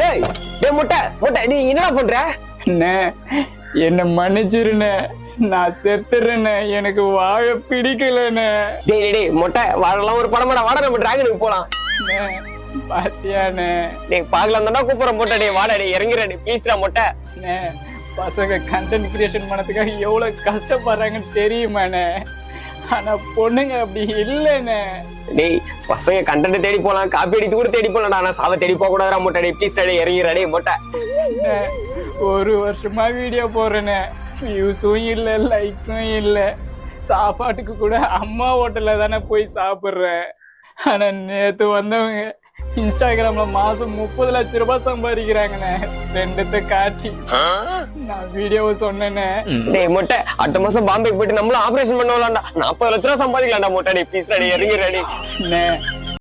டேய் டேய் முட்டை முட்டை நீ என்னடா பண்ற? என்ன மன்னிச்சிருண்ணே, நான் செத்துறேண்ணே, எனக்கு வாழ பிடிக்கலண்ணே. டேய் டேய் முட்டை வாழலாம் ஒரு படமாடா, வாடா நம்ம டிராகனுக்கு போலாம். பாத்தியாண்ணே? டேய் பாக்கலாம் தான்டா கூப்பிடுறேன் முட்டை. டேய் வாடா டேய் இறங்குறா டேய் ப்ளீஸ்டா முட்டை. பசங்க கண்டென்ட் கிரியேஷன் பண்ணதுக்காக எவ்வளவு கஷ்டப்படுறாங்கன்னு தெரியுமாண்ணே. ஆனா பொண்ணுங்க அப்படி இல்லைண்ணே. டேய் பசங்க கண்டென்ட் தேடி போலாம், காப்பி அடித்து கூட தேடி போலாம்டா, ஆனா சாவ தேடி போக கூடாதுடா முட்டை. டேய் ப்ளீஸ்டா டேய் இறங்குறா டேய் முட்டை. ஒரு வருஷமா வீடியோ போடுறேனே, வியூஸும் இல்ல லைக்ஸும் இல்ல. சாப்பாட்டுக்கு கூட அம்மா ஹோட்டல்ல தானே போய் சாப்பிடுறேன். ஆனா நேத்து வந்தவங்க இன்ஸ்டாகிராம்ல மாசம் 30 லட்சம் ரூபாய் சம்பாதிக்கிறாங்கண்ணே. ரெண்டுத்த காட்டி நான் வீடியோவை சொன்னேனே. டேய் முட்டை அடுத்த மாசம் பாம்பேக்கு போயிட்டு நம்மளும் ஆபரேஷன் பண்ணுவலாம்டா, 40 லட்சம் ரூபாய் சம்பாதிக்கலாம்டா முட்டை. டேய் ப்ளீஸ்டா டேய் இறங்குறா டேய்.